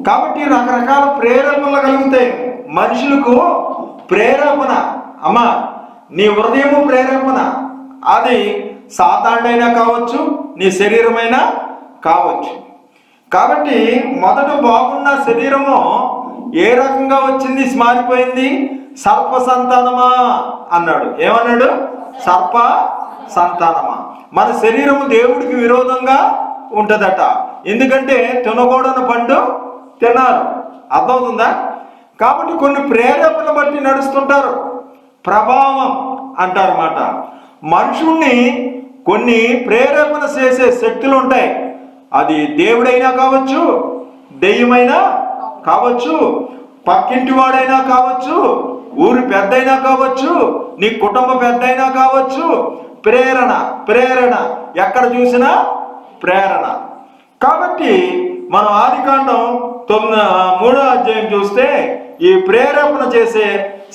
కాబట్టి రకరకాల ప్రేరేపణలు కలుగుతాయి మనుషులకు. ప్రేరేపణ అమ్మా, నీ హృదయము ప్రేరేపణ, అది సాతాండైనా కావచ్చు, నీ శరీరమైనా కావచ్చు. కాబట్టి మొదట బాగున్న శరీరము ఏ రకంగా వచ్చింది, మారిపోయింది. సర్ప సంతానమా అన్నాడు. ఏమన్నాడు? సర్ప సంతానమా. మన శరీరము దేవుడికి విరోధంగా ఉంటుందట. ఎందుకంటే తినకూడని పండు తిన్నారు. అర్థమవుతుందా? కాబట్టి కొన్ని ప్రేరేపణ బట్టి నడుస్తుంటారు. ప్రభావం అంటారు మాట. మనుషుల్ని కొన్ని ప్రేరేపణ చేసే శక్తులు ఉంటాయి. అది దేవుడైనా కావచ్చు, దెయ్యమైనా కావచ్చు, పక్కింటి వాడైనా కావచ్చు, ఊరి పెద్దయినా కావచ్చు, నీ కుటుంబ పెద్దయినా కావచ్చు. ప్రేరణ ప్రేరణ ఎక్కడ చూసినా ప్రేరణ. కాబట్టి మనం ఆదికాండం 3వ అధ్యాయం చూస్తే ఈ ప్రేరేపణ చేసే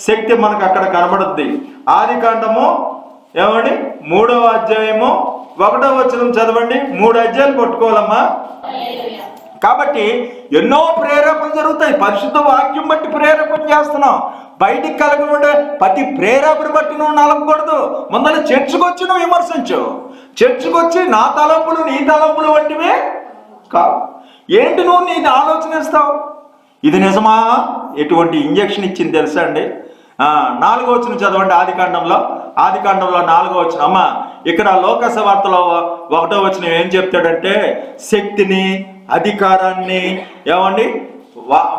శక్తి మనకు అక్కడ కనబడుద్ది. ఆదికాండము ఏమండి 3వ అధ్యాయము 1వ వచనం చదవండి. 3 అధ్యాయాలు పట్టుకోవాలమ్మా. కాబట్టి ఎన్నో ప్రేరేపణ జరుగుతాయి. పరిశుద్ధ వాక్యం బట్టి ప్రేరేపణ చేస్తున్నాం. బయటికి కలగకుండా ప్రతి ప్రేరేపణ బట్టి నువ్వు నలగకూడదు. ముందర చర్చకొచ్చి నువ్వు విమర్శించు. చర్చకొచ్చి నా తలంపులు నీ తలంపులు వంటివే కావు. ఏంటి నువ్వు నీ ఆలోచన ఇస్తావు? ఇది నిజమా? ఎటువంటి ఇంజక్షన్ ఇచ్చింది తెలుసా అండి? 4వ వచనం చదవండి. ఆదికాండంలో 4వ వచనం. అమ్మ, ఇక్కడ లోకసువార్తలో 1వ వచనం ఏం చెప్తాడంటే శక్తిని, అధికారాన్ని ఏమండి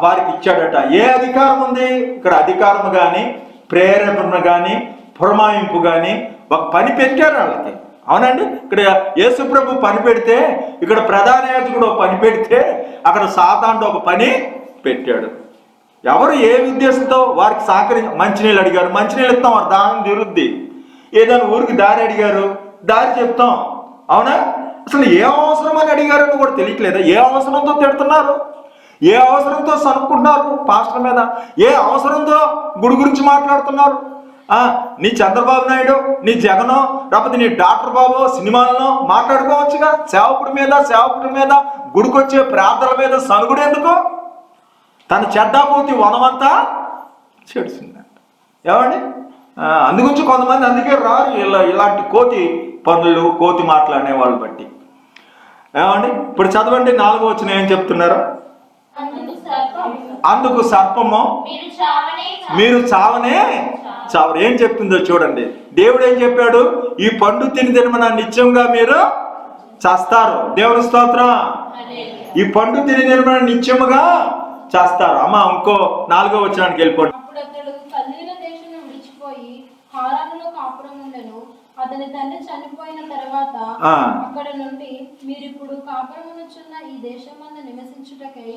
వారికి ఇచ్చాడట. ఏ అధికారం ఉంది ఇక్కడ? అధికారం కానీ, ప్రేరేపణ కానీ, పురమాయింపు కానీ ఒక పని పెట్టారు వాళ్ళకి. అవునండి. ఇక్కడ యేసుప్రభు పని పెడితే, ఇక్కడ ప్రధాన యాజకుడు ఒక పని పెడితే, అక్కడ సాతానుడు ఒక పని పెట్టాడు. ఎవరు ఏ ఉద్దేశంతో వారికి మంచినీళ్ళు అడిగారు, మంచినీళ్ళు ఇస్తాం, వారు దానం తీరుద్ది. ఏదైనా ఊరికి దారి అడిగారు, దారి చెప్తాం. అవునా? అసలు ఏ అవసరం అని అడిగారని కూడా తెలియట్లేదా? ఏ అవసరంతో తిడుతున్నారు, ఏ అవసరంతో సనుక్కుంటున్నారు పాస్టర్ మీద, ఏ అవసరంతో గుడి గురించి మాట్లాడుతున్నారు. నీ చంద్రబాబు నాయుడు, నీ జగనో, లేకపోతే నీ డాక్టర్ బాబు సినిమాలను మాట్లాడుకోవచ్చుగా. సేవకుడి మీద గుడికొచ్చే ప్రార్థనల మీద సనుగుడు ఎందుకు? తన చెడ్డాపూర్తి వనమంతా చెడిసిందంట. ఏమండి? అందుగురించి కొంతమంది అందుకే రారు ఇలాంటి కోతి పనులు, కోతి మాట్లాడే వాళ్ళు బట్టి. ఏమండి? ఇప్పుడు చదవండి 4వ వచనం ఏం చెప్తున్నారు? అందుకు సర్పము మీరు చావనే చావరు. ఏం చెప్తుందో చూడండి. దేవుడు ఏం చెప్పాడు? ఈ పండు తిని నిత్యంగా మీరు చేస్తారు. దేవుని స్తోత్రం. ఈ పండు తిని నిత్యముగా చేస్తారు. అమ్మ, ఇంకో 4వ వచనానికి వెళ్ళిపోండి. అతని తండ్రి చనిపోయిన తర్వాత అక్కడ నుండి మీరు ఇప్పుడు కాపురమునుచున్న ఈ దేశమందు నివసించుటకై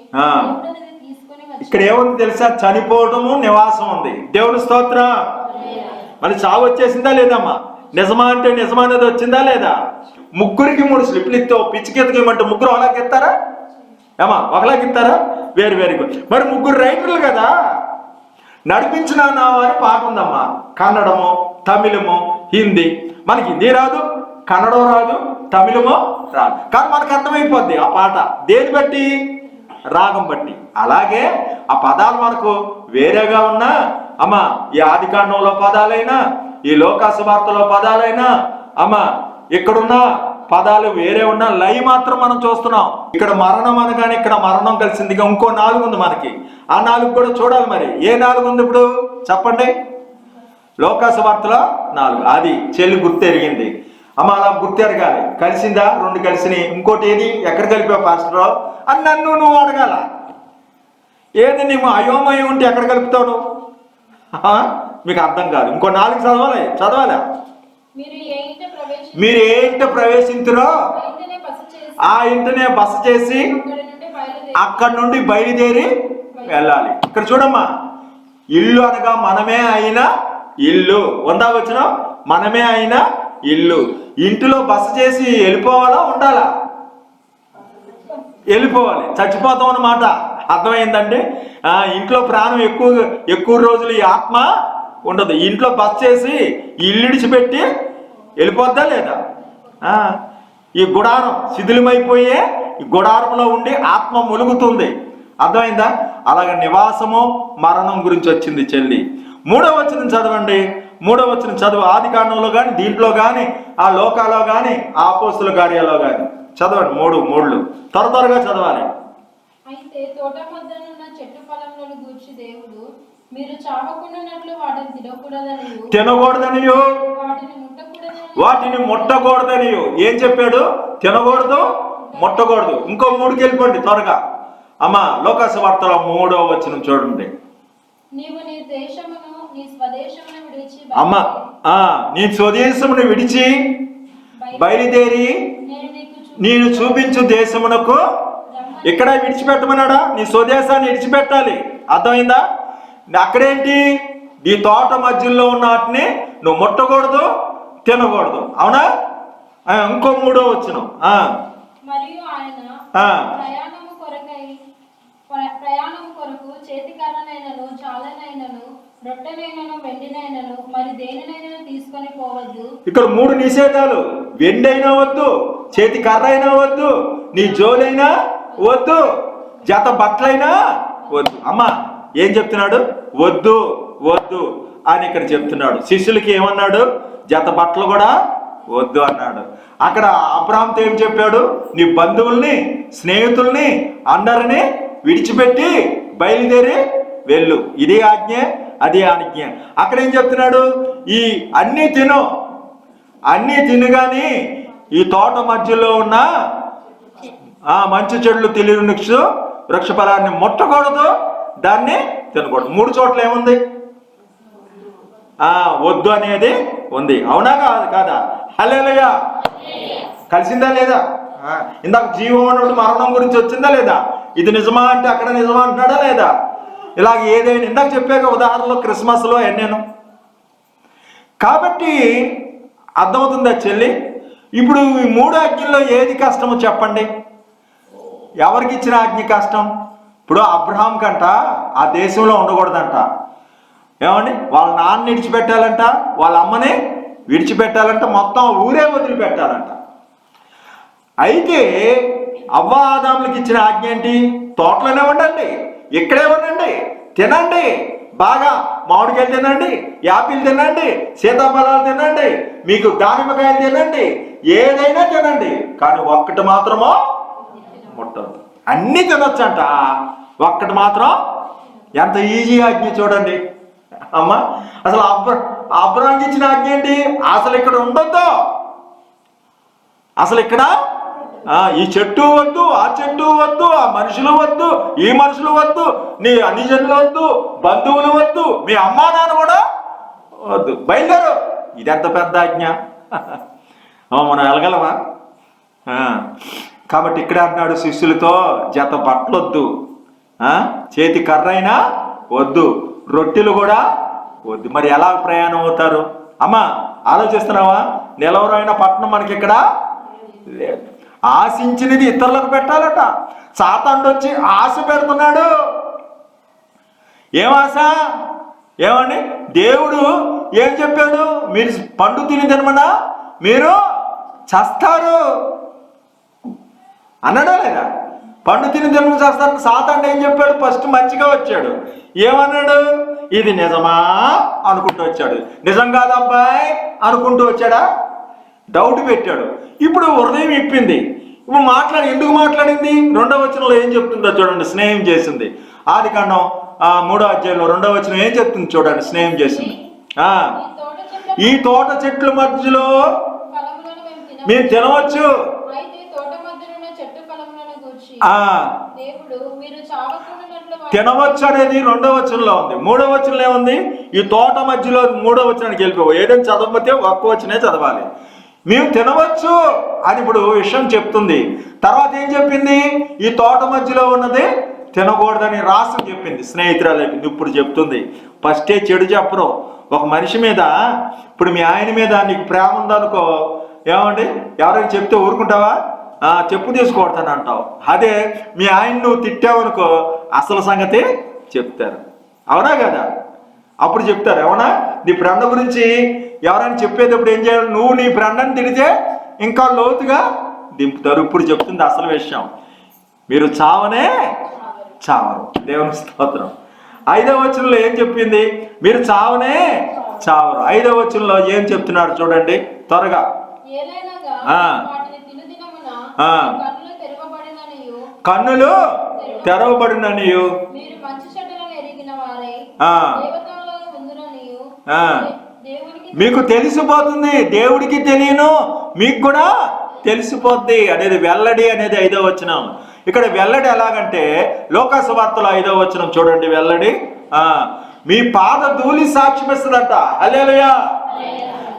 తీసుకొని వచ్చారు. ఇక్కడ ఏముంది తెలుసా? చనిపోవడము, నివాసం ఉంది. దేవుని స్తోత్రం. మళ్ళీ చావు వచ్చేసిందా లేదమ్మా? నిజమా అంటే నిజమా అనేది వచ్చిందా లేదా? 3కి 3 స్లిప్లు ఇస్తే పిచ్చికెత్తుకు ఇవ్వమంటే 3 ఒకలాగిస్తారా? ఏమా ఒకలాగిస్తారా? Very good. మరి 3 రైటర్లు కదా. నడిపించిన నావా అని పాట ఉందమ్మా. కన్నడము, తమిళము, హిందీ. మనకి హిందీ రాదు, కన్నడం రాదు, తమిళమో రాదు, కానీ మనకు అర్థమైపోద్ది ఆ పాట. దేని బట్టి? రాగం బట్టి. అలాగే ఆ పదాలు మనకు వేరేగా ఉన్నా అమ్మా, ఈ ఆదికాండంలో పదాలైనా, ఈ లోకసువార్తలో పదాలైనా, అమ్మా ఇక్కడున్న పదాలు వేరే ఉన్నా లయ మాత్రం మనం చూస్తున్నాం. ఇక్కడ మరణం అనగానే ఇక్కడ మరణం కలిసింది. ఇంకో 4 ఉంది మనకి. ఆ 4 కూడా చూడాలి. మరి ఏ 4 ఉంది ఇప్పుడు చెప్పండి? లోకసువార్తలో 4. అది చెల్లి గుర్తెరిగింది. అమ్మ, అలా గుర్తెరగాలి. కలిసిందా? 2 కలిసినాయి. ఇంకోటి ఏది? ఎక్కడ కలిపావు పాస్టర్ అని నన్ను నువ్వు అడగాల. ఏది నువ్వు అయోమయం ఉంటే ఎక్కడ కలుపుతావు? మీకు అర్థం కాదు. ఇంకో 4 చదవాలా? మీరు ఏ ఇంట ప్రవేశించురో ఆ ఇంటనే బస చేసి అక్కడి నుండి బయలుదేరి వెళ్ళాలి. ఇక్కడ చూడమ్మా, ఇల్లు అనగా మనమే అయిన ఇల్లు. 1వ వచనం, మనమే అయిన ఇల్లు. ఇంటిలో బస చేసి వెళ్ళిపోవాలా, ఉండాలా? వెళ్ళిపోవాలి. చచ్చిపోతాం అన్నమాట. అర్థమైందండి? ఇంట్లో ప్రాణం ఎక్కువ రోజులు ఈ ఆత్మ ఉండదు. ఇంట్లో బస చేసి ఇల్లు ఇడిచిపెట్టి వెళ్ళిపోద్దా లేదా? ఈ గుడారం శిథిలమైపోయే ఈ గుడారంలో ఉండి ఆత్మ ములుగుతుంది. అర్థమైందా? అలాగే నివాసము మరణం గురించి వచ్చింది చెల్లి. 3వ వచనం చదవండి. 3వ వచనం చదువు. ఆది కాండంలో కానీ, దీంట్లో కానీ, ఆ లోకాలో కానీ, ఆ అపోస్తుల కార్యాల్లో కానీ చదవండి. 3 త్వరగా చదవాలి. అయితే తోట మధ్యనున్న చెట్టు ఫలములను గూర్చి దేవుడు మీరు చావకుండానట్లు వాటిని తినకూడదనియు వాటిని ముట్టకూడదనియు ఏం చెప్పాడు? తినకూడదు, ముట్టకూడదు. ఇంకో 3కి వెళ్ళిపోండి త్వరగా. అమ్మా లోకాసు వార్తలో 3వ వచనం చూడండి. నీవు నీ దేశమును నీ స్వదేశమును విడిచి అమ్మా నీ స్వదేశమును విడిచి బయలుదేరి నేను చూపించు దేశమునకు. ఇక్కడ విడిచిపెట్టమన్నాడా? నీ స్వదేశాన్ని విడిచిపెట్టాలి. అర్థమైందా? అక్కడేంటి? ఈ తోట మధ్యలో ఉన్న వాటిని నువ్వు ముట్టకూడదు, తినకూడదు. అవునా? ఇంకో 3వ వచనం. మరియు ఆయన ప్రయాణము కొరకు చేతికర్రనైనను చాలనైనను రొట్టెనైనను వెండినైనను మరి దేనినైనా తీసుకొని పోవద్దు. ఇక్కడ 3 నిషేధాలు. వెండి అయినా వద్దు, చేతి కర్ర అయినా వద్దు, నీ జోలైనా వద్దు, జత బట్టలైనా వద్దు. అమ్మా ఏం చెప్తున్నాడు? వద్దు వద్దు అని ఇక్కడ చెప్తున్నాడు. శిష్యులకి ఏమన్నాడు? జత బట్టలు కూడా వద్దు అన్నాడు. అక్కడ అబ్రాహాముతో ఏం చెప్పాడు? నీ బంధువుల్ని, స్నేహితుల్ని అందరినీ విడిచిపెట్టి బయలుదేరి వెళ్ళు. ఇదే ఆజ్ఞ, అదే ఆజ్ఞ. అక్కడ ఏం చెప్తున్నాడు? ఈ అన్నీ తిను కానీ ఈ తోట మధ్యలో ఉన్న మంచి చెడులు తెలియని వృక్ష ఫలాన్ని ముట్టకూడదు, దాన్ని తినకూడదు. 3 చోట్ల ఏముంది? వద్దు అనేది ఉంది. అవునా కాదా? హల్లెలూయా. కలిసిందా లేదా? ఇందాక జీవం అన్నప్పుడు మరణం గురించి వచ్చిందా లేదా? ఇది నిజమా అంటే అక్కడ నిజమా అంటున్నాడా లేదా? ఇలాగ ఏదైనా ఇందాక చెప్పాక ఉదాహరణలో క్రిస్మస్లో ఎన్నేను. కాబట్టి అర్థమవుతుందా చెల్లి? ఇప్పుడు ఈ 3 ఆజ్ఞల్లో ఏది కష్టమో చెప్పండి. ఎవరికి ఇచ్చిన ఆజ్ఞ కష్టం? ఇప్పుడు అబ్రహాం కంట ఆ దేశంలో ఉండకూడదంట. ఏమండి? వాళ్ళ నాన్న విడిచిపెట్టాలంట, వాళ్ళ అమ్మని విడిచిపెట్టాలంట, మొత్తం ఊరే వదిలిపెట్టాలంట. అయితే అవ్వ ఆదాములకు ఇచ్చిన ఆజ్ఞ ఏంటి? తోటలోనే ఉండండి, ఇక్కడే ఉండండి, తినండి, బాగా మామిడికాయలు తినండి, యాపిల్ తినండి, సీతాఫలాలు తినండి, మీకు దానిమ్మకాయలు తినండి, ఏదైనా తినండి, కానీ ఒక్కటి మాత్రమో ముట్టదు. అన్నీ తినొచ్చంట, ఒక్కటి మాత్రం. ఎంత ఈజీ ఆజ్ఞ చూడండి అమ్మా. అసలు అబ్రాహాంకి ఇచ్చిన ఆజ్ఞ ఏంటి? అసలు ఇక్కడ ఉండొద్దు, అసలు ఇక్కడ ఈ చెట్టు వద్దు, ఆ చెట్టు వద్దు, ఆ మనుషులు వద్దు, ఈ మనుషులు వద్దు, నీ అనుజనులు వద్దు, బంధువులు వద్దు, మీ అమ్మా నాన్న కూడా వద్దు, బయలుదేరు. ఇదెంత పెద్ద ఆజ్ఞ. మనం వెళ్ళగలమా? కాబట్టి ఇక్కడ అంటున్నాడు శిష్యులతో, జత బట్టలొద్దు, చేతి కర్ర అయినా వద్దు, రొట్టెలు కూడా వద్దు. మరి ఎలా ప్రయాణం అవుతారు? అమ్మా ఆలోచిస్తున్నావా? నిలవరైన పట్టణం మనకి ఇక్కడ లేదు. ఆశించినది ఇతరులకు పెట్టాలట. సాతానుడు వచ్చి ఆశ పెడుతున్నాడు. ఏం ఆశ? ఏమండి? దేవుడు ఏం చెప్పాడు? మీరు పండు తినమన్నా మీరు చస్తారు అన్నాడా లేదా? పండు తినమని చేస్తారు. సాతానుడు ఏం చెప్పాడు? ఫస్ట్ మంచిగా వచ్చాడు. ఏమన్నాడు? ఇది నిజమా అనుకుంటూ వచ్చాడు. నిజం కాదబ్బాయి అనుకుంటూ వచ్చాడా? డౌట్ పెట్టాడు. ఇప్పుడు హృదయం ఇప్పింది. ఇప్పుడు ఎందుకు మాట్లాడింది? 2వ వచనంలో ఏం చెప్తుందో చూడండి. స్నేహం చేసింది. ఆదికాండం 3వ అధ్యాయంలో 2వ వచనం ఏం చెప్తుంది చూడండి. స్నేహం చేసింది. ఈ తోట చెట్ల మధ్యలో మేము తినవచ్చు. తినవచ్చు అనేది 2వ వచనంలో ఉంది. 3వ వచనంలో ఏముంది? ఈ తోట మధ్యలో 3వ వచనానికి వెళ్ళిపోవు. ఏదైనా చదవకపోతే ఒక్క వచనే చదవాలి. మేము తినవచ్చు అని ఇప్పుడు విషయం చెప్తుంది. తర్వాత ఏం చెప్పింది? ఈ తోట మధ్యలో ఉన్నది తినకూడదని రాసి చెప్పింది. స్నేహితురాలు చెప్పింది. ఇప్పుడు చెప్తుంది. ఫస్టే చెడు చెప్పరు. ఒక మనిషి మీద, ఇప్పుడు మీ ఆయన మీద నీకు ప్రేమ ఉందనుకో, ఏమండి ఎవరైనా చెప్తే ఊరుకుంటావా? చెప్పు తీసుకొడతాను అంటావు. అదే మీ ఆయన నువ్వు తిట్టావనుకో, అసలు సంగతి చెప్తారు. అవునా కదా? అప్పుడు చెప్తారు. అవునా? నీ ఫ్రెండ్ గురించి ఎవరైనా చెప్పేటప్పుడు ఏం చేయాలి? నువ్వు నీ ఫ్రెండ్ని తిడితే ఇంకా లోతుగా దింపుతారు. ఇప్పుడు చెప్తుంది అసలు విషయం. మీరు చావనే చావరు. దేవుని స్తోత్రం. 5వ వచనంలో ఏం చెప్పింది? మీరు చావనే చావరు. 5వ వచనంలో ఏం చెప్తున్నాడు చూడండి త్వరగా. కన్నులు తెరవబడిననియు మీకు తెలిసిపోతుంది. దేవుడికి తెలియను, మీకు కూడా తెలిసిపోద్ది అనేది వెల్లడి అనేది 5వ వచనం. ఇక్కడ వెల్లడి ఎలాగంటే లోకాసు వార్తలో 5వ వచనం చూడండి. వెల్లడి మీ పాద ధూళి సాక్ష్యం ఇస్తుందంట. హల్లెలూయా,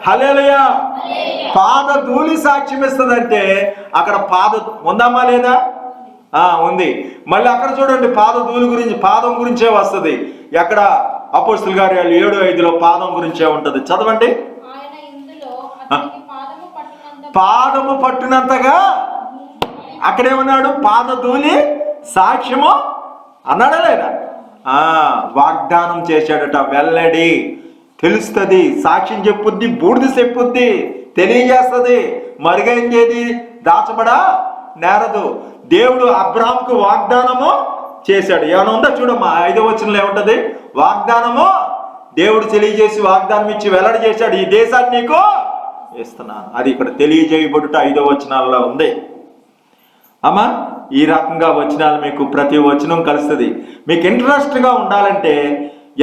హల్లెలూయా. పాద ధూళి సాక్ష్యం ఇస్తుందంటే అక్కడ పాద ఉందమ్మా లేదా? ఉంది. మళ్ళీ అక్కడ చూడండి పాద ధూళి గురించి, పాదం గురించే వస్తుంది. ఎక్కడ? అపోస్తలుల కార్యాలు 7:5 పాదం గురించే ఉంటది. చదవండి. పాదము పట్టునంతగా అక్కడేమన్నాడు? పాద ధూళి సాక్ష్యము అన్నాడా లేదా? వాగ్దానం చేశాడట. వెల్లడి తెలుస్తుంది, సాక్ష్యం చెప్పుద్ది, బూడిద చెప్పుద్ది, తెలియజేస్తుంది. మరుగైందేది దాచబడా నేరదు. దేవుడు అబ్రాహాముకు వాగ్దానము చేశాడు. ఏమైనా ఉందా చూడమ్మా. 5వ వచనంలో ఏముంటది? వాగ్దానము దేవుడు తెలియజేసి వాగ్దానం ఇచ్చి వెల్లడి చేశాడు. ఈ దేశాన్ని నీకు ఇస్తున్నాను. అది ఇక్కడ తెలియజేయబడుట 5వ వచనాల్లో ఉంది. అమ్మా ఈ రకంగా వచనాలు మీకు ప్రతి వచనం కలుస్తుంది. మీకు ఇంట్రెస్ట్గా ఉండాలంటే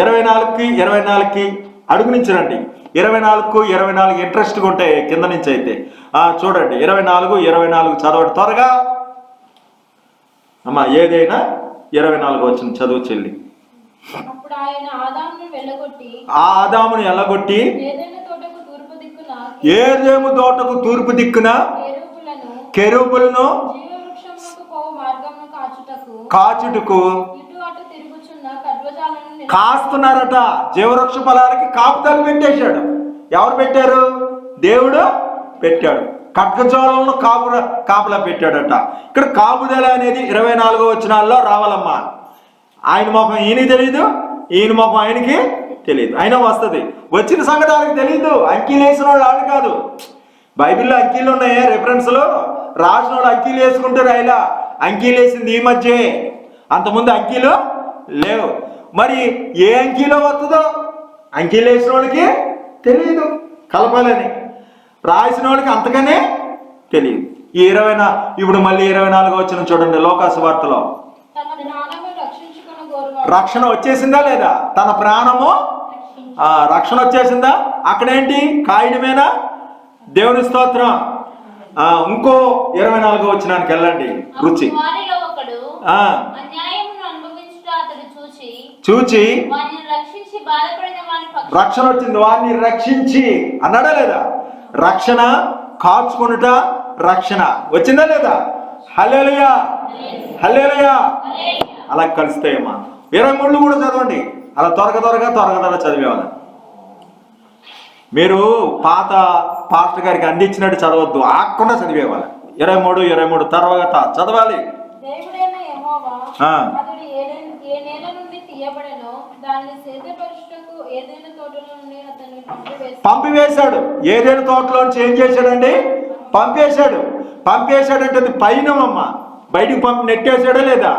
24కి అడుగు నుంచి రండి. 24 ఇంట్రెస్ట్గా ఉంటాయి కింద నుంచి అయితే. చూడండి 24 చదవండి త్వరగా. అమ్మా ఏదైనా 24 వచ్చిన చదువు చెల్లి. ఆదామును వెళ్ళగొట్టి ఏదేము తోటకు తూర్పు దిక్కున కెరూబులను కాచుటకు కాస్తున్నారట. జీవవృక్ష ఫలానికి కాపుదలు పెట్టేశాడు. ఎవరు పెట్టారు? దేవుడు పెట్టాడు. ఖడ్గజోళంలో కాపులా పెట్టాడట. ఇక్కడ కాపుదల అనేది 24వ వచనాల్లో రావాలమ్మా. ఆయన ముఖం ఈయనకి తెలియదు, ఈయన ముఖం ఆయనకి తెలియదు. అయినా వస్తుంది. వచ్చిన సంగతి వాళ్ళకి తెలియదు. అంకీలు వేసిన వాళ్ళు వాళ్ళు కాదు. బైబిల్లో అంకీలు ఉన్నాయి, రెఫరెన్స్లో రాసిన వాళ్ళు అంకీలు వేసుకుంటే రాయిలా. అంకీలు వేసింది ఈ మధ్యే, అంతకుముందు అంకీలు లేవు. మరి ఏ అంకీలో వస్తుందో అంకీలు వేసిన వాళ్ళకి తెలియదు కలపాలని, రాసిన వాళ్ళకి అంతగానే తెలియదు. ఈ ఇప్పుడు మళ్ళీ 24వ వచనం చూడండి లోకాసు వార్తలో. రక్షణ వచ్చేసిందా లేదా? తన ప్రాణము రక్షణ వచ్చేసిందా? అక్కడేంటి? కాయడమేనా? దేవుని స్తోత్రం. ఇంకో 24వ వచనానికి వెళ్ళండి. రుచి చూచి రక్షణ వచ్చింది. వారిని రక్షించి అన్నాడా లేదా? రక్షణ కాచుకొనుట రక్షణ వచ్చిందా లేదా? హల్లెలూయా, హల్లెలూయా. అలా కలుస్తాయమ్మా. 23 కూడా చదవండి. అలా త్వరగా చదివేవాళ్ళ. మీరు పాత పాస్టర్ గారికి అందించినట్టు చదవద్దు, ఆకుండా చదివేవాళ్ళ. 23 తర్వాత చదవాలి. పంపివేశాడు. ఏదైనా తోటలోంచి ఏం చేశాడండి? పంపేశాడంటే అది పైనమమ్మ. బయటికి నెట్టేశాడా లేదా?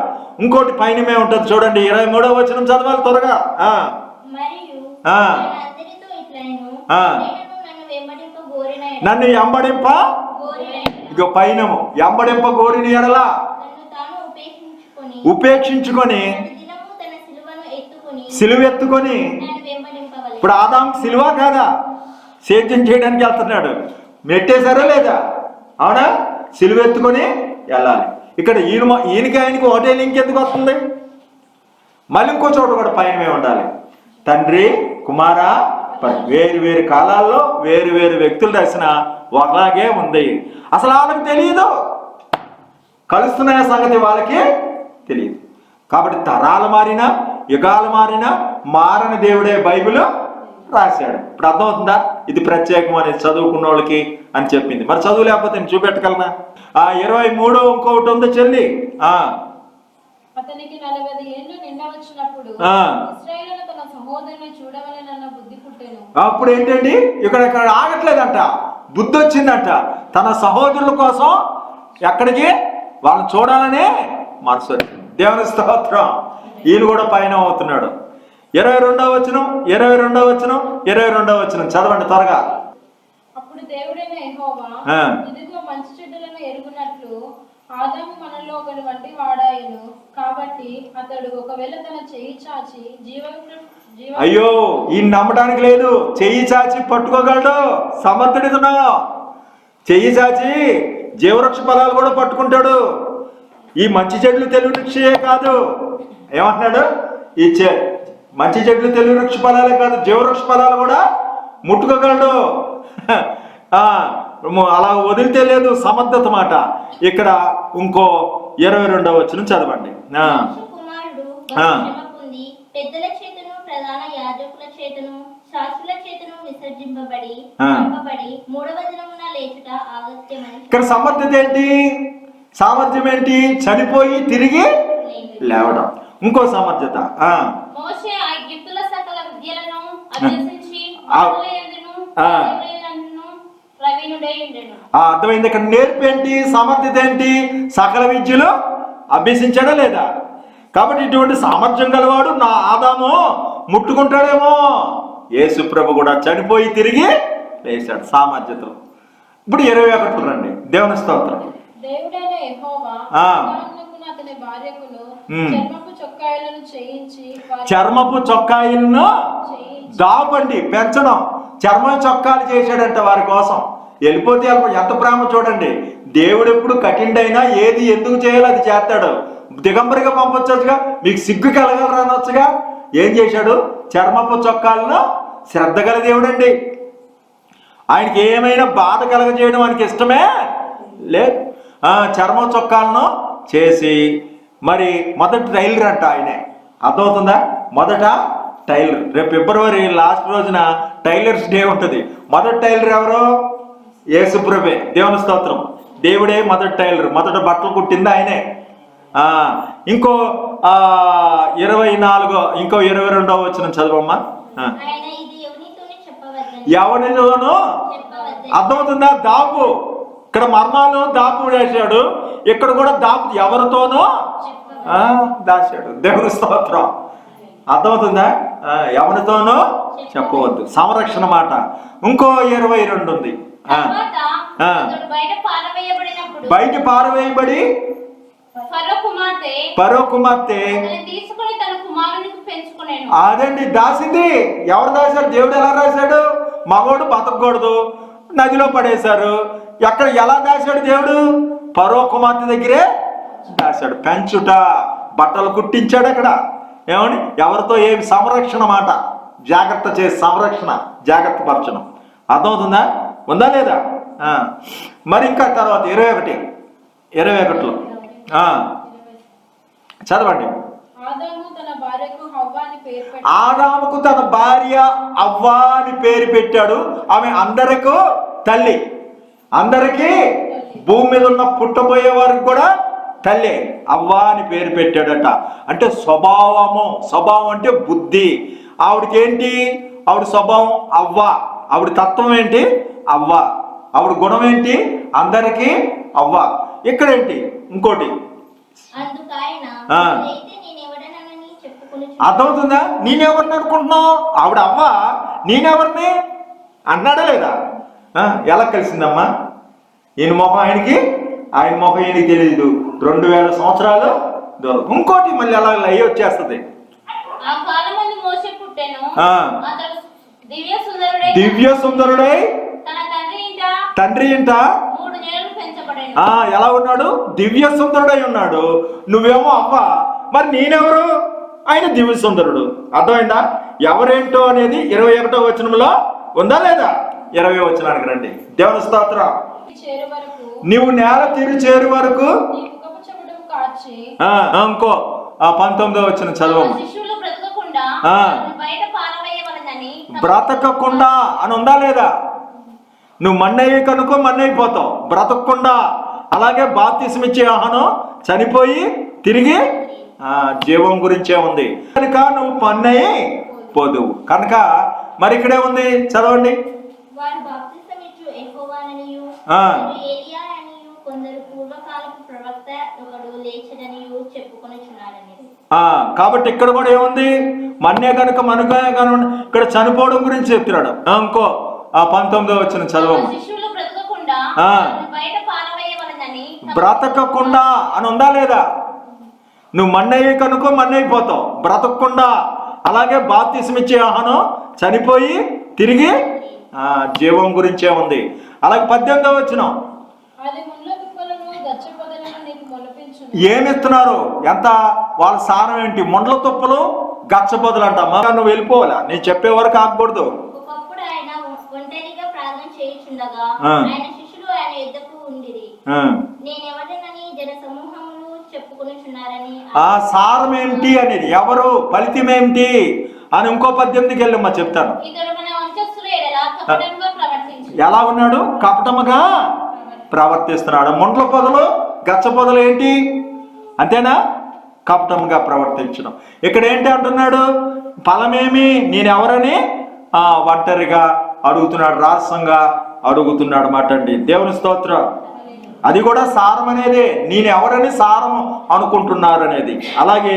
ఇంకోటి పైనమే ఉంటుంది చూడండి. 23వ వచనం చదవాలి త్వరగా. నన్ను ఎంబడింప ఇక పైనము ఎంబడింప గోరిని ఎడలా ఉపేక్షించుకొని సిలువ ఎత్తుకొని. ఇప్పుడు ఆదాముకి సిలువ కాదా? సేద్యం చేయడానికి వెళ్తున్నాడు. నెట్టేశారా లేదా? అవునా? సిలువ ఎత్తుకొని వెళ్ళాలి. ఇక్కడ ఈయనకి ఆయనకి ఒకటే లింక్ ఎందుకు వస్తుంది? మళ్ళీ ఇంకో చోట కూడా పైనమే ఉండాలి. తండ్రి కుమార వేరు కాలాల్లో వేరు వ్యక్తుల దర్శన ఒకలాగే ఉంది. అసలు వాళ్ళకి తెలియదు, కలుస్తున్న సంగతి వాళ్ళకి తెలియదు. కాబట్టి తరాలు మారినా యుగాలు మారినా మారని దేవుడే బైబిల్ రాశాడు. ఇప్పుడు అర్థమవుతుందా? ఇది ప్రత్యేకం అనేది చదువుకున్న వాళ్ళకి అని చెప్పింది. మరి చదువు లేకపోతే నేను చూపెట్టగలనా? 23 ఇంకొకటి ఉంది చెల్లి. అతనికి 40 ఏళ్ళు నిండా వచ్చినప్పుడు ఇశ్రాయేలు తన సహోదరుని చూడవలెనన్న బుద్ధి పుట్టెను. అప్పుడు ఏంటండి? ఇక్కడ ఆగట్లేదంట, బుద్ధి వచ్చిందంట. తన సహోదరుల కోసం ఎక్కడికి? వాళ్ళని చూడాలనే మనసు వచ్చింది. దేవుని స్తోత్రం. ఈయన కూడా పైన అవుతున్నాడు. 22వ వచనం 22వ వచనం చదవండి త్వరగా. అప్పుడు దేవుడైన యెహోవా, ఇదిగో మంచి చెడ్డలను ఎరుగునట్లు ఆదాము మనలో ఒకని వంటి వాడాయను. కాబట్టి అతడు ఒకవేళ తన చెయ్యి చాచి అయ్యో ఈయన నమ్మడానికి లేదు. చెయ్యి చాచి పట్టుకోగలడు, సమర్థుడితను. చెయ్యి చాచి జీవవృక్ష ఫలాలు కూడా పట్టుకుంటాడు. ఈ మంచి చెట్లు తెలుగు వృక్షే కాదు, ఏమంటున్నాడు, ఈ మంచి చెట్లు తెలుగు వృక్ష ఫలాలే కాదు, జీవవృక్ష ఫలాలు కూడా ముట్టుకోగలడు. అలా వదిలితే లేదు, సమర్థత మాట. ఇక్కడ ఇంకో 22వ వచనం చదవండి. పెద్దల చేతను ప్రధాన యాజకుల చేతను శాస్త్రుల చేతను విసర్జింపబడి మూడవ దినమున లేచుట ఆగత్యమని. ఇక్కడ సమర్థత ఏంటి? సామర్థ్యం ఏంటి? చనిపోయి తిరిగి లేవడం. ఇంకో సమర్థత మోషే ఐగుప్తుల సకల విద్యలను అభ్యసించి అర్థమైంది. ఇక్కడ నేర్పేంటి? సమర్థత ఏంటి? సకల విద్యలు అభ్యసించాడా లేదా? కాబట్టి ఇటువంటి సామర్థ్యం గలవాడు నా ఆదాము ముట్టుకుంటాడేమో. యేసు ప్రభు కూడా చనిపోయి తిరిగి లేచాడు సామర్థ్యతలో. ఇప్పుడు 21 రండి. దేవుని స్తోత్రం. దేవుడైన యెహోవా అతని భార్యకును చర్మపు చొక్కాయిలను దాపండి, పెంచడం. చర్మం చొక్కాలు చేశాడంట వారి కోసం. వెళ్ళిపోతే ఎంత ప్రేమ చూడండి. దేవుడు ఎప్పుడు కఠినైనా ఏది ఎందుకు చేయాలో అది చేస్తాడు. దిగంబరిగా పంపించచ్చుగా, మీకు సిగ్గు కలగలరనొచ్చుగా. ఏం చేశాడు? చర్మపు చొక్కాలను శ్రద్ధ గల దేవుడండి. ఆయనకి ఏమైనా బాధ కలగజేయడం ఆయనకి ఇష్టమే లేదు. చర్మ చొక్కాలను చేసి మరి మొదటి టైలర్ అంట ఆయనే. అర్థమవుతుందా? మొదట టైలర్. రేపు ఫిబ్రవరి లాస్ట్ రోజున టైలర్స్ డే ఉంటుంది. మొదటి టైలర్ ఎవరు? యేసు ప్రభువే. దేవుని స్తోత్రం. దేవుడే మొదటి టైలర్. మొదట బట్టలు కుట్టింది ఆయనే. ఇంకో 22వ వచనం చదవమ్మా. ఎవరిలోనూ అర్థమవుతుందా? దాపు. ఇక్కడ మర్మాలు దాపు వేశాడు, ఇక్కడ కూడా దాపు ఎవరితోనూ దాచాడు. దేవుని స్తోత్రం. అర్థమవుతుందా? ఎవరితోనూ చెప్పవద్దు. సంరక్షణ మాట. ఇంకో 22 ఉంది. బయట పారవేయబడి ఫరో కుమార్తె అదండి దాసింది. ఎవరు దాశారు? దేవుడు ఎలా రాశాడు? మగోడు బతకూడదు, నదిలో పడేశారు. ఎక్కడ ఎలా దాశాడు దేవుడు? ఫరో కుమార్తె దగ్గరే దాశాడు. పెంచుట, బట్టలు కుట్టించాడు అక్కడ. ఏమని? ఎవరితో ఏమి సంరక్షణ మాట. జాగ్రత్త చేసి సంరక్షణ, జాగ్రత్త పరచడం. అర్థమవుతుందా? ఉందా లేదా? మరి ఇంకా తర్వాత 21లో చదవండి. ఆదాముకు తన భార్య అవ్వ అని పేరు పెట్టాడు. ఆమె అందరికీ తల్లి. అందరికీ భూమి మీద ఉన్న పుట్టబోయే వారికి కూడా తల్లి. అవ్వ అని పేరు పెట్టాడట. అంటే స్వభావం అంటే బుద్ధి. ఆవిడకి ఏంటి? ఆవిడ స్వభావం అవ్వ. ఆవిడ తత్వం ఏంటి? అవ్వ. ఆవిడ గుణం ఏంటి? అందరికీ అవ్వ. ఇక్కడేంటి? ఇంకోటి అర్థమవుతుందా? నేనెవరిని అనుకుంటున్నావు? ఆవిడ అవ్వ, నేనెవరిని అన్నాడా లేదా? ఎలా కలిసిందమ్మా? ఈయన మొహం ఆయనకి, ఆయన మొహం ఈయనకి తెలియదు. 2000 సంవత్సరాలు దూరం. ఇంకోటి మళ్ళీ అలా లై వచ్చేస్తుంది. దివ్య సుందరుడై తండ్రి ఇంట ఎలా ఉన్నాడు? దివ్య సుందరుడై ఉన్నాడు. నువ్వేమో అవ్వ, మరి నేనెవరు? ఆయన దివ్య సుందరుడు. అర్థమైందా? ఎవరేంటో అనేది 21వ వచనంలో ఉందా లేదా? 20వ వచనానికి రండి. దేవుని స్తోత్రం. నీవు నేల తీరు చేరు వరకు ఇంకో 19వ వచనం చదవము. బ్రతకకుండా అని ఉందా లేదా? నువ్వు మన్నయ్యి కనుకో మన్నైపోతావు. బ్రతకకుండా. అలాగే బాప్తిసం ఇచ్చే యోహాను చనిపోయి తిరిగి జీవం గురించే ఉంది కనుక నువ్వు మన్నయ్యి పోదువు కనుక. మరి ఇక్కడే ఉంది, చదవండి. పూర్వకాలపు ప్రవక్త ఒకడు లేచడనియు చెప్పుకొనుచున్నాడని. కాబట్టి ఇక్కడ కూడా ఏముంది? మన్నే కనుక మనగా కనుక ఇక్కడ చనిపోవడం గురించి చెప్తున్నాడు. ఇంకో 19వ వచనం చదవము. శిష్యులు బ్రతకకుండా బయట పారవేయవలెనని. బ్రతకకుండా అని ఉందా లేదా? నువ్వు మన్నయ్యి కనుకో మన్నైపోతావు. బ్రతకకుండా అలాగే బాప్తిసం ఇచ్చే యోహాను చనిపోయి తిరిగి జీవం గురించే ఉంది. అలాగే 18వ వచనం ఏమిస్తున్నారు? ఎంత వాళ్ళ సారం ఏంటి? ముండ్ల తుప్పలు గచ్చబొదలు అంట. నువ్వు వెళ్ళిపోవాలా, నేను చెప్పే వరకు ఆగకూడదు. ఒకప్పుడు ఆయన ఒంటరిగా ప్రార్థన చేయుచుండగా ఆయన శిష్యులు ఆయన యుద్ధకు ఉండిరి. నేనెవరినని జన సమూహములు చెప్పుకొనుచున్నారని. ఆ సారం ఏంటి అనేది, ఎవరు, ఫలితం ఏంటి అని ఇంకో 18కి వెళ్ళమ్మా చెప్తాను. ఎలా ఉన్నాడు? కపటముగా ప్రవర్తిస్తున్నాడు. ముండ్ల పొదలు గచ్చ పొదలు ఏంటి? అంతేనా? కపటముగా ప్రవర్తించడం. ఇక్కడ ఏంటి అంటున్నాడు? ఫలమేమి? నేనెవరని ఒంటరిగా అడుగుతున్నాడు, రహస్యంగా అడుగుతున్నాడు మాట అండి. దేవుని స్తోత్రం. అది కూడా సారం అనేది, నేనెవరని సారం అనుకుంటున్నారు అనేది. అలాగే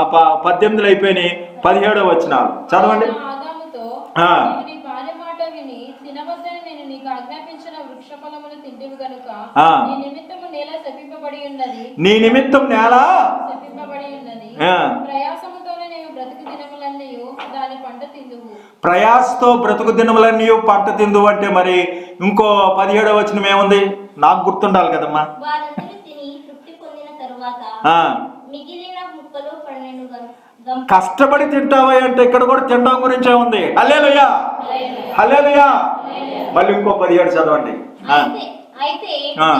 18 అయిపోయినాయి. 17వ వచనాలు చదవండి. నీ నిమిత్తం నేల ప్రయాసతో బ్రతుకు దినములన్నీ పంట తిందు అంటే మరి ఇంకో 17వ వచనం ఏముంది? నాకు గుర్తుండాలి కదమ్మా. కష్టపడి తింటావా అంటే ఇక్కడ కూడా తినడం గురించే ఉంది. హల్లెలూయా, హల్లెలూయా. మళ్ళీ ఇంకో 17 చదవండి. అయితే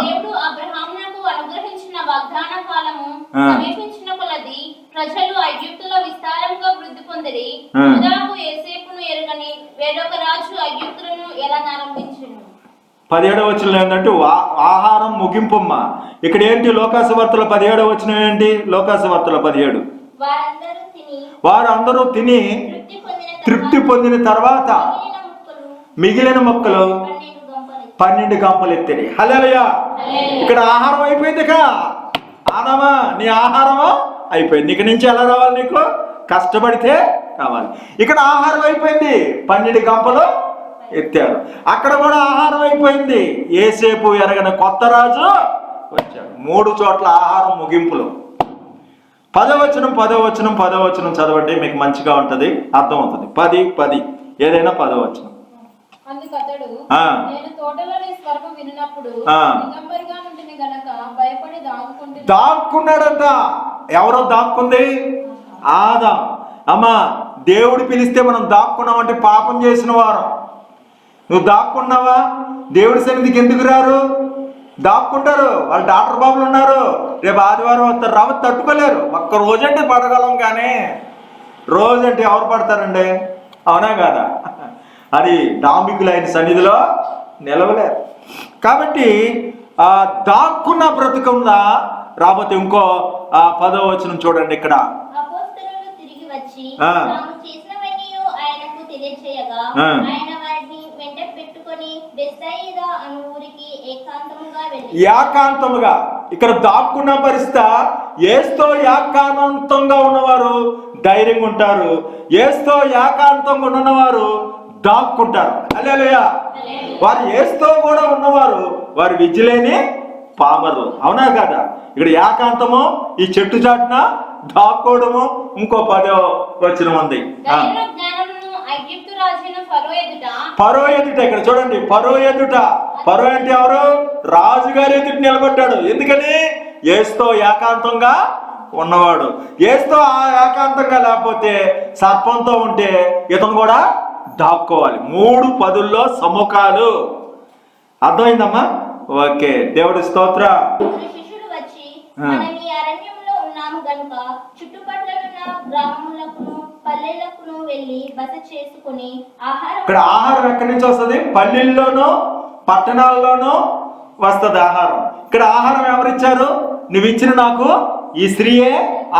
దేవుడు అబ్రహామునకు అనుగ్రహించిన వాగ్దాన కాలము సమీపించిన కొలది ప్రజలు ఐగుప్తులో విస్తారంగా వృద్ధి పొందిరి. యూదాకు యోసేపును ఎరుగని వేరొక రాజు ఐగుప్తులను ఎలా ఆరంభించును. 17వ వచనం ఏంటంటే ఆహారం ముగింపమ్మ. ఇక్కడ ఏంటి? లోకాసువార్తల 17వ వచనం ఏంటి? లోకాసువార్తల 17 వారందరూ తిని తృప్తి పొందిన తర్వాత మిగిలిన మొక్కలు 12 గంపలు ఎత్తిరి. హల్లెలూయా. ఇక్కడ ఆహారం అయిపోయింది. ఆదామా, నీ ఆహారమా అయిపోయింది. ఇక నుంచి ఎలా రావాలి? నీకు కష్టపడితే కావాలి. ఇక్కడ ఆహారం అయిపోయింది, 12 గంపలు ఎత్తారు. అక్కడ కూడా ఆహారం అయిపోయింది. యోసేపు ఎరగని కొత్త రాజు వచ్చాడు. 3 చోట్ల ఆహారం ముగింపులు. 10వ వచనం చదవండి, మీకు మంచిగా ఉంటది, అర్థమవుతుంది. 10 ఏదైనా 10వ వచనం. అందుకతడు నేను తోటలోని స్వరం విన్నప్పుడు దిగంబరిగా నుండిని గనక భయపడి దాక్కున్నాడంట. ఎవరో దాక్కుంది? ఆదాం. అమ్మా, దేవుడు పిలిస్తే మనం దాక్కున్నామంటే పాపం చేసిన వారం. నువ్వు దాక్కున్నావా? దేవుడి సన్నిధికి ఎందుకు రారు? దాక్కుంటారు. వాళ్ళు డాక్టర్ బాబులు ఉన్నారు, రేపు ఆదివారం వస్తారు, రావ తట్టుకోలేరు. ఒక్క రోజంటే పడగలం, కానీ రోజంటే ఎవరు పడతారండి? అవునా కాదా? అది డాంబికులైన సన్నిధిలో నిలవలేరు. కాబట్టి దాక్కున్న బ్రతుకుందా? రాబోతే ఇంకో 10వ వచనం చూడండి. ఇక్కడ ఏకాంతముగా, ఇక్కడ దాక్కున్న పరిస్థితి. ఏస్తో ఏకాంతంగా ఉన్నవారు ధైర్యంగా ఉంటారు. ఏస్తో ఏకాంతంగా ఉన్నవారు దాక్కుంటారు. హల్లెలూయా. వారు ఏస్తో కూడా ఉన్నవారు వారు విద్యలేని పామరు. అవునా కదా? ఇక్కడ ఏకాంతము, ఈ చెట్టు చాటున దాక్కోవడము. ఇంకో 10వ వచనం ఉంది. ఫరో ఎదుట. ఇక్కడ చూడండి, ఫరో ఎదుట. ఫరో అంటే ఎవరు? రాజుగారి ఎదుట నిలబడ్డాడు. ఎందుకని? ఏస్తో ఏకాంతంగా ఉన్నవాడు. ఏస్తో ఏకాంతంగా లేకపోతే సర్పంతో ఉంటే ఇతను కూడా దాక్కోవాలి. 3 పదుల్లో సముఖాలు. అర్థమైందమ్మా? ఓకే, దేవుడి స్తోత్ర. శిష్యుడు వచ్చి మనం ఈ అరణ్యంలో ఉన్నాము గనుక చుట్టుపక్కల గ్రామములకు పల్లెలకు వెళ్ళి బస చేసుకుని ఆహారం. ఇక్కడ ఆహారం ఎక్కడి నుంచి వస్తుంది? పల్లెల్లోనూ పట్టణాల్లోనూ వస్తుంది ఆహారం. ఇక్కడ ఆహారం ఎవరిచ్చారు? నువ్వు ఇచ్చిన నాకు ఈ స్త్రీయే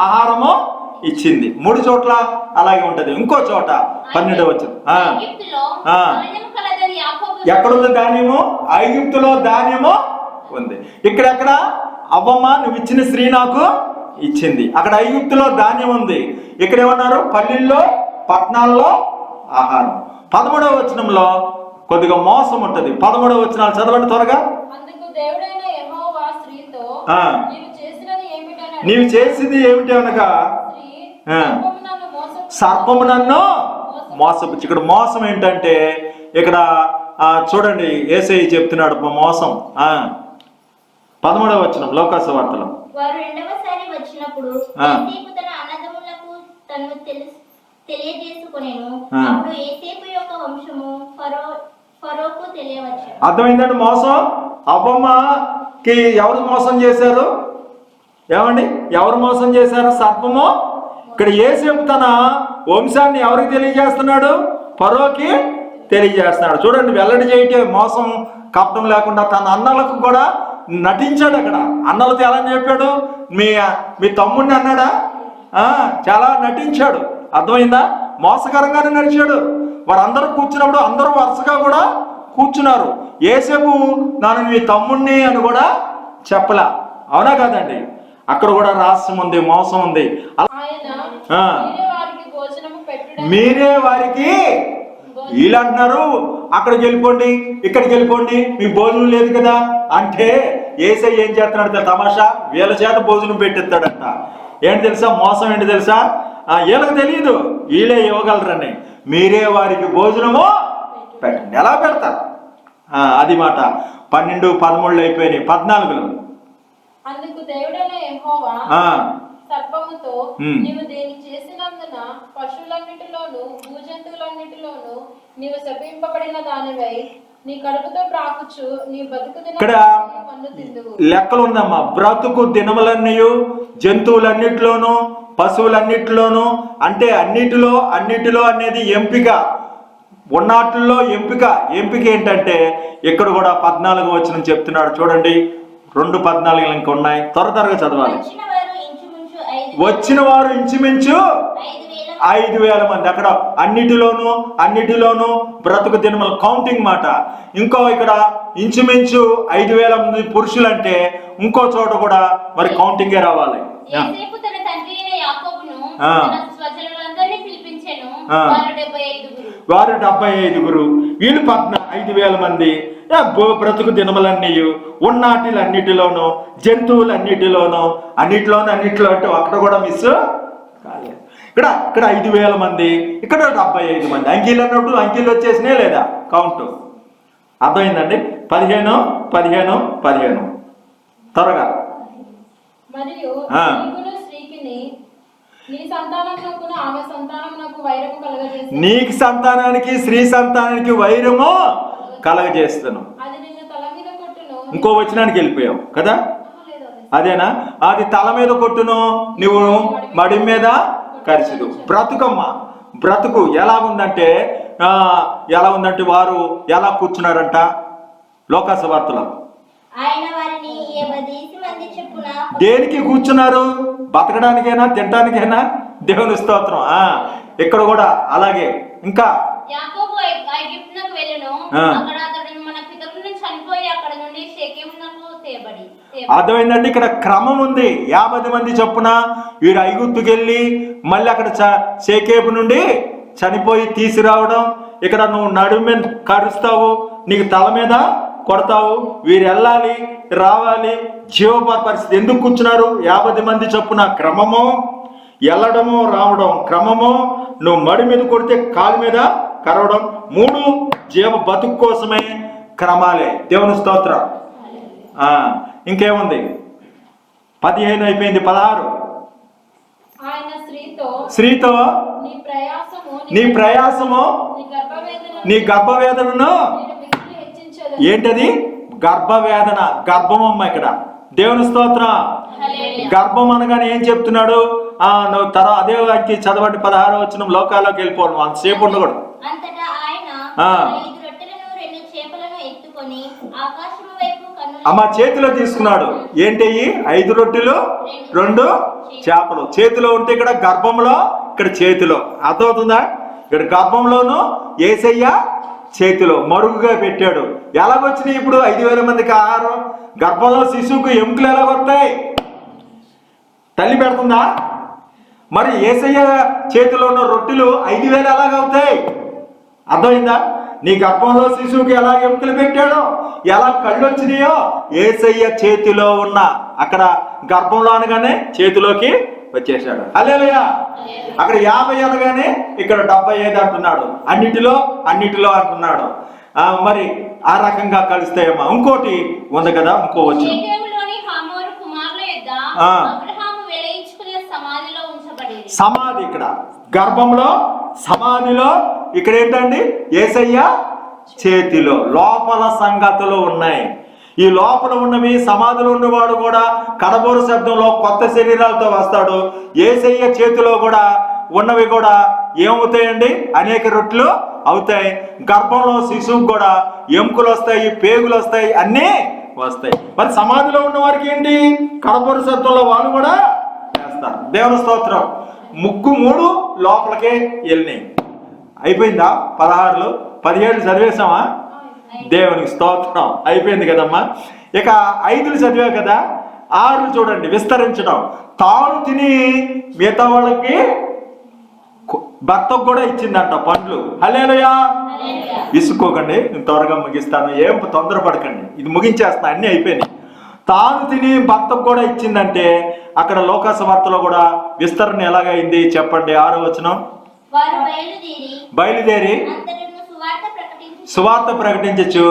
ఆహారము ఇచ్చింది. 3 చోట్ల అలాగే ఉంటది. ఇంకో చోట 12వ వచనం. ఎక్కడుంది ధాన్యము? ఐగుప్తులో ధాన్యము ఉంది. ఇక్కడెక్కడ? అవ్వమ్మ నువ్వు ఇచ్చిన స్త్రీ నాకు ఇచ్చింది. అక్కడ ఐగుప్తులో ధాన్యం ఉంది, ఇక్కడ ఏమన్నారు? పల్లెల్లో పట్టణాల్లో ఆహారం. 13వ వచనంలో కొద్దిగా మోసం ఉంటుంది. 13వ వచనాలు చదవండి త్వరగా. అందుకు దేవుడైన యెహోవా స్త్రీతో, నీవు చేసింది ఏమిటి అనగా, సర్పము నన్ను మోసపుచ్చు. ఇక్కడ మోసం ఏంటంటే ఇక్కడ చూడండి, యేసయ్య చెప్తున్నాడు మోసం. 13వ వచనం లోకాసు వార్తలో. వారు రెండవసారి వచ్చినప్పుడు యోసేపు తన అన్నదమ్ములకు తను తెలియజేసుకొనెను. అప్పుడు యోసేపు యొక్క వంశము ఫరోకు తెలియవచ్చెను. అర్థమైందండి మోసం. అవ్వమ్మకి ఎవరు మోసం చేశారు? ఏమండి, ఎవరు మోసం చేశారు? సర్పము. ఇక్కడ యోసేపు తన వంశాన్ని ఎవరికి తెలియజేస్తున్నాడు? ఫరోకి తెలియజేస్తున్నాడు. చూడండి, వెల్లడి చేయటం మోసం, కపటం లేకుండా తన అన్నలకు కూడా నటించాడు. అక్కడ అన్నలతో ఎలా చెప్పాడు? మీ తమ్ముడిని అన్నాడా? చాలా నటించాడు. అర్థమైందా? మోసకరంగానే నడిచాడు. వారందరూ కూర్చున్నప్పుడు అందరూ వరుసగా కూడా కూర్చున్నారు. యోసేపు నన్ను మీ తమ్ముడిని అని కూడా చెప్పలా. అవునా కాదండి? అక్కడ కూడా రహస్యం ఉంది, మోసం ఉంది. మీరే వారికి వీళ్ళు అంటున్నారు అక్కడికి వెళ్ళిపోండి, ఇక్కడికి వెళ్ళిపోండి, మీకు భోజనం లేదు కదా అంటే యేసయ్య ఏం చేస్తున్నాడు తమాషా? వీళ్ళ చేత భోజనం పెట్టిస్తాడంట. ఏంటి తెలుసా మోసం? ఏంటి తెలుసా? వీళ్ళకి తెలియదు, వీళ్ళే ఇవ్వగలరని. మీరే వారికి భోజనము పెట్టండి. ఎలా పెడతారు? అది మాట. 12, 13 అయిపోయినాయి. 14లో అందుకు దేవుడైన యెహోవా సర్పముతో, నీవు దేని చేసినందున పశువులన్నిటిలోను భూజంతువులన్నిటిలోను నీవు శపింపబడిన దానివై నీ కడుపుతో ప్రాకుచు నీ బతుకు దినములు లెక్కలు ఉందమ్మా. బ్రతుకు దినములన్నీ జంతువులన్నిటిలోను పశువులన్నిటిలోను, అంటే అన్నిటిలో అనేది ఎంపిక. ఉన్నట్లో ఎంపిక ఏంటంటే ఇక్కడ కూడా 14వ వచనం చెప్తున్నాడు. చూడండి, 2:14 ఇంకా ఉన్నాయి. త్వరగా చదవాలి. వచ్చిన వారు ఇంచుమించు 5,000 మంది. అక్కడ అన్నిటిలోను బ్రతుకు దినములు కౌంటింగ్ మాట. ఇంకో ఇక్కడ ఇంచుమించు 5,000 మంది పురుషులు అంటే ఇంకో చోట కూడా మరి కౌంటింగే రావాలి. వారు 75. వీళ్ళు 5,000 మంది. బ్రతుకు దినములన్నీ ఉన్నటిలన్నిటిలోను జంతువులన్నిటిలోను అన్నిటిలో అంటే అక్కడ కూడా మిస్ కాలేదు. ఇక్కడ 5,000 మంది, ఇక్కడ 75 మంది. అంకీలు అన్నప్పుడు అంకీలు వచ్చేసినాయి లేదా కౌంట్? అర్థమైందండి? 15 త్వరగా. మరియు నీకు సంతానానికి స్త్రీ సంతానానికి వైరము కలగజేస్తాను. ఇంకో వచనానికి వెళ్ళిపోయావు కదా? అదేనా? అది తల మీద కొట్టును, నువ్వు మడి మీద కరిచిదు. బ్రతుకు ఎలా ఉందంటే వారు ఎలా కూర్చున్నారంట లోకాసు వార్తలో. దేనికి కూర్చున్నారు? బతకడానికైనా తినడానికైనా? దేవుని స్తోత్రం. ఇక్కడ కూడా అలాగే. ఇంకా అర్థమైందండి? ఇక్కడ క్రమం ఉంది. 50 మంది చొప్పున వీరు ఐగుప్తుకి వెళ్ళి మళ్ళీ అక్కడ షేకేపు నుండి చనిపోయి తీసుకురావడం. ఇక్కడ నువ్వు నడుము మీద కరుస్తావు, నీకు తల మీద కొడతావు. వీరు వెళ్ళాలి, రావాలి. జీవోపాధ పరిస్థితి. ఎందుకు కూర్చున్నారు? 50 మంది చొప్పున క్రమము, వెళ్ళడము రావడం క్రమము. నువ్వు మడి మీద కొడితే కాలు మీద కరవడం. 3 జీవ బతుకు కోసమే క్రమాలే. దేవుని స్తోత్రం. ఇంకేముంది? 15 అయిపోయింది. 16 స్త్రీతో నీ ప్రయాసము నీ గర్భవేదనను. ఏంటది? గర్భవేదన, గర్భమమ్మ. ఇక్కడ దేవుని స్తోత్రం. గర్భం అనగానే ఏం చెప్తున్నాడు? నువ్వు అదే వారికి చదవండి. 16వ వచనం. లోకాల్లోకి వెళ్ళిపోవడం అంతసేపు ఉండకూడదు. అమ్మ చేతిలో తీసుకున్నాడు. ఏంటి? 5 రొట్టెలు 2 చేపలు చేతిలో ఉంటే ఇక్కడ గర్భంలో, ఇక్కడ చేతిలో. అర్థమవుతుందా? ఇక్కడ గర్భంలోను యేసయ్య చేతిలో మరుగుగా పెట్టాడు. ఎలాగొచ్చినాయి ఇప్పుడు 5,000 మందికి ఆహారం? గర్భంలో శిశువుకు ఎముకలు ఎలాగొస్తాయి? తల్లి పెడుతుందా? మరి యేసయ్య చేతిలో ఉన్న రొట్టెలు 5,000 ఎలాగవుతాయి? అర్థమైందా? నీ గర్భంలో శిశువుకి ఎలా ఎముకలు పెట్టాడో, ఎలా కళ్ళు వచ్చినాయో యేసయ్య చేతిలో ఉన్న అక్కడ గర్భంలో అనగానే చేతిలోకి వచ్చేసాడు. హల్లెలూయా. అక్కడ 50 అనగానే ఇక్కడ 75 అంటున్నాడు. అన్నిటిలో అంటున్నాడు. మరి ఆ రకంగా కలుస్తాయమ్మా. ఇంకోటి ఉంది కదా, ఇంకో వచ్చి సమాధి. ఇక్కడ గర్భంలో సమాధిలో, ఇక్కడ ఏంటండి యేసయ్య చేతిలో లోపల సంగతులు ఉన్నాయి. ఈ లోపల ఉన్నవి సమాధిలో ఉన్నవాడు కూడా కడబోరు శబ్దంలో కొత్త శరీరాలతో వస్తాడు. యేసయ్య చేతిలో కూడా ఉన్నవి కూడా ఏమవుతాయండి? అనేక రొట్టెలు అవుతాయి. గర్భంలో శిశువుకు కూడా ఎముకలు వస్తాయి, పేగులు వస్తాయి, అన్నీ వస్తాయి. మరి సమాధిలో ఉన్న వారికి ఏంటి? కడబోరు శబ్దంలో వాళ్ళు కూడా చేస్తారు. దేవుని స్తోత్రం. 3 లోపలికే వెళ్ళినాయి. అయిపోయిందా? 16 17 చదివేశామా? దేవునికి స్తోత్రం. అయిపోయింది కదమ్మా. ఇక 5 చదివా కదా. 6 చూడండి, విస్తరించడం. తాను తిని మిగతా వాళ్ళకి భర్తకు కూడా ఇచ్చిందంట పండ్లు. హల్లెలూయా. విసుకోకండి, నేను త్వరగా ముగిస్తాను, ఏం తొందరపడకండి, ఇది ముగించేస్తాను, అన్నీ అయిపోయినాయి. తాను తిని భర్తకు కూడా ఇచ్చిందంటే అక్కడ లోకాసు వార్తలో కూడా విస్తరణ ఎలాగైంది చెప్పండి. 6వ వచనం. బయలుదేరి సువార్త ప్రకటించచ్చు,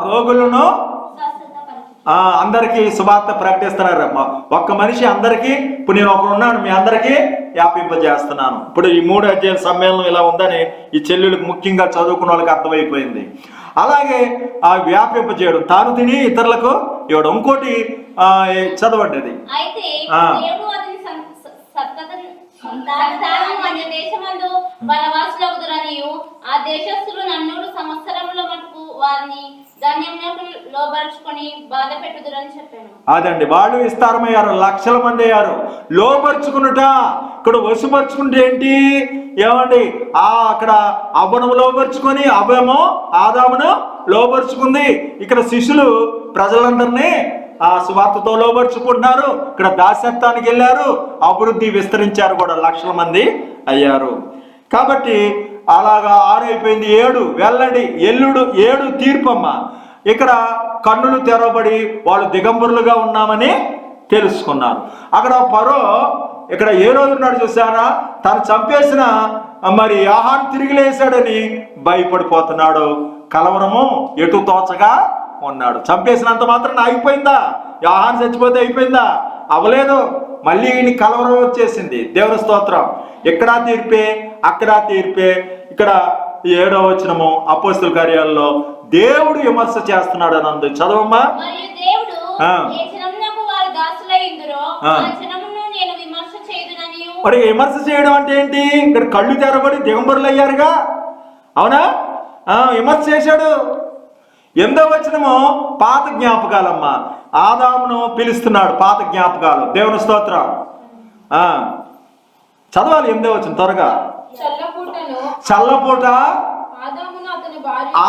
రోగులను అందరికీ సువార్త ప్రకటిస్తున్నారమ్మా. ఒక్క మనిషి అందరికీ, ఇప్పుడు నేను ఒకడు ఉన్నాను, మీ అందరికీ వ్యాపింపజేస్తున్నాను. ఇప్పుడు ఈ 3 అధ్యాయుల సమ్మేళనం ఇలా ఉందని ఈ చెల్లెళ్ళకి ముఖ్యంగా చదువుకున్న వాళ్ళకి అర్థమైపోయింది. అలాగే ఆ వ్యాపింపజేయడం, తాను తిని ఇతరులకు ఇవ్వడం. ఇంకోటి చదవండి అది. అదండి, వాళ్ళు విస్తారమయ్యారు, లక్షల మంది అయ్యారు. లోపరుచుకున్నట, ఇక్కడ వశపరుచుకుంటే ఏంటి? ఏమండి, అక్కడ అవ్వను లోపరుచుకొని, అవ్వేమో ఆదామును లోపరుచుకుంది. ఇక్కడ శిష్యులు ప్రజలందరినీ ఆ సువార్తతో లోపరుచుకుంటున్నారు. ఇక్కడ దాస్యత్వానికి వెళ్ళారు, అభివృద్ధి విస్తరించారు కూడా, లక్షల మంది అయ్యారు. కాబట్టి అలాగా 6 అయిపోయింది. 7 వెల్లడి, ఎల్లుడు 7 తీర్పమ్మ. ఇక్కడ కన్నులు తెరవబడి వాళ్ళు దిగంబరులుగా ఉన్నామని తెలుసుకున్నారు. అక్కడ ఫరో ఇక్కడ ఏ రోజు ఉన్నాడు చూసారా? తను చంపేసిన మరి యోహాను తిరిగి లేసాడని భయపడిపోతున్నాడు. కలవరము ఎటు తోచగా ఉన్నాడు. చంపేసినంత మాత్రం ఆగిపోయిందా? యోహాను చచ్చిపోతే అయిపోయిందా? అవలేదు. మళ్ళీ కలవరం వచ్చేసింది. దేవుని స్తోత్రం. ఇక్కడ తీర్పే, అక్కడ తీర్పే. ఇక్కడ 7వ వచనము అపోస్తలుల కార్యాలలో దేవుడు విమర్శ చేస్తున్నాడు అని అంది. చదవమ్మా. మరి విమర్శ చేయడం అంటే ఏంటి? ఇక్కడ కళ్ళు తెరబడి దిగంబరులు అయ్యారుగా, అవునా? విమర్శ చేశాడు. 8వ వచనము పాత జ్ఞాపకాలమ్మా. ఆదామును పిలుస్తున్నాడు, పాత జ్ఞాపకాలు. దేవుని స్తోత్రం. చదవాలి 8వ వచనం త్వరగా. చల్లపూట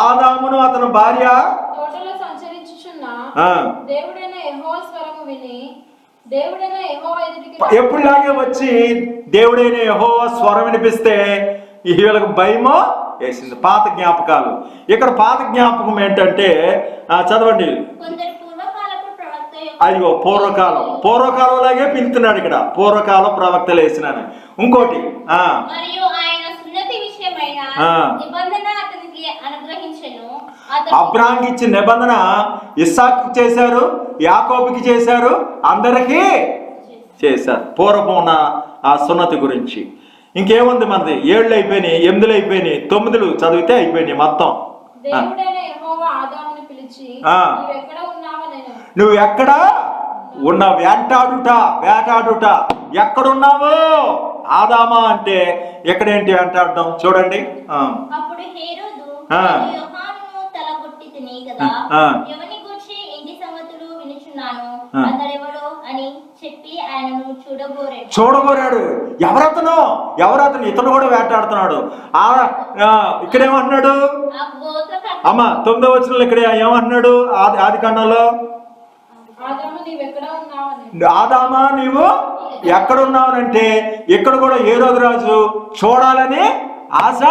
ఆదామును అతని భార్య తోటలో సంచరించుచున్న దేవుడైన యెహోవా స్వరము విని ఎప్పుడులాగే వచ్చి దేవుడైన యెహోవా స్వరం వినిపిస్తే వీళ్ళకి భయమో వేసింది. పాత జ్ఞాపకాలు. ఇక్కడ పాత జ్ఞాపకం ఏంటంటే చదవండి. అయ్యో, పూర్వకాలం లాగే పిలుతున్నాడు ఇక్కడ. పూర్వకాలం ప్రవక్తలు వేసినాను. ఇంకోటి అబ్రాహాముకి ఇచ్చిన నిబంధన ఇస్సాకు చేశారు, యాకోబుకి చేశారు, అందరికీ చేశారు. పూర్వపు ఉన్న ఆ సున్నతి గురించి. ఇంకేముంది మనది? 7 అయిపోయినాయి, 8 అయిపోయినాయి, 9 చదివితే అయిపోయినాయి మొత్తం. నువ్వు ఎక్కడ ఉన్నా వేటాడుట ఎక్కడున్నావు ఆదామా అంటే ఎక్కడేంటి వేటాడడం చూడండి. అని చెప్పి ఆయనను చూడగోరాడు. చూడగోరాడు. ఎవరతను ఇతను కూడా వేటాడుతున్నాడు. ఇక్కడేమంటున్నాడు ఆ గోత్రకర్త అమ్మ 9వ వచనంలో ఇక్కడ ఏమంటున్నాడు? ఆది కాండంలో ఆదాము నీవెక్కడ ఉన్నావని. ఆదామా నీవు ఎక్కడున్నావనంటే ఇక్కడ కూడా హేరోదు రాజు చూడాలని ఆశ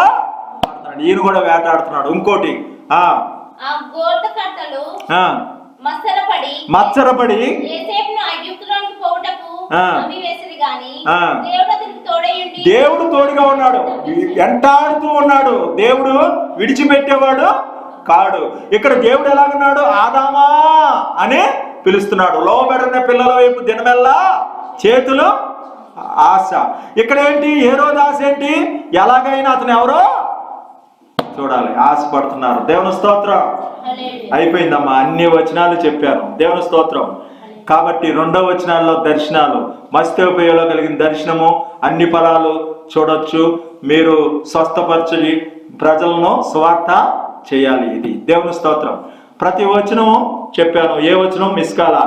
పడుతున్నాడు. ఈయన కూడా వేటాడుతున్నాడు. ఇంకోటి ఆ గోత్రకర్తలు మత్సరపడి యోసేపును ఐగుప్తులోనికి పోవుటకు అమ్మివేసిరి గాని దేవుడు అతనికి తోడయుండి దేవుడు తోడుగా ఉన్నాడు, వెంటాడుతూ ఉన్నాడు. దేవుడు విడిచిపెట్టేవాడు కాడు. ఇక్కడ దేవుడు ఎలాగున్నాడు? ఆదామా అని పిలుస్తున్నాడు. లోబడిన పిల్లల వైపు దినమెల్లా చేతులు ఆశ. ఇక్కడ ఏంటి? హేరోదు ఆశ ఏంటి? ఎలాగైనా అతను ఎవరో చూడాలి, ఆశపడుతున్నారు. దేవుని స్తోత్రం. అయిపోయిందమ్మా, అన్ని వచనాలు చెప్పాను. దేవుని స్తోత్రం. కాబట్టి 2వ వచనాల్లో దర్శనాలు, మస్తోపేయలో కలిగిన దర్శనము, అన్ని ఫలాలు చూడొచ్చు. మీరు స్వస్థపరచని ప్రజలను సువార్త చేయాలి. ఇది దేవుని స్తోత్రం. ప్రతి వచనము చెప్పాను, ఏ వచనం మిస్ కాలా.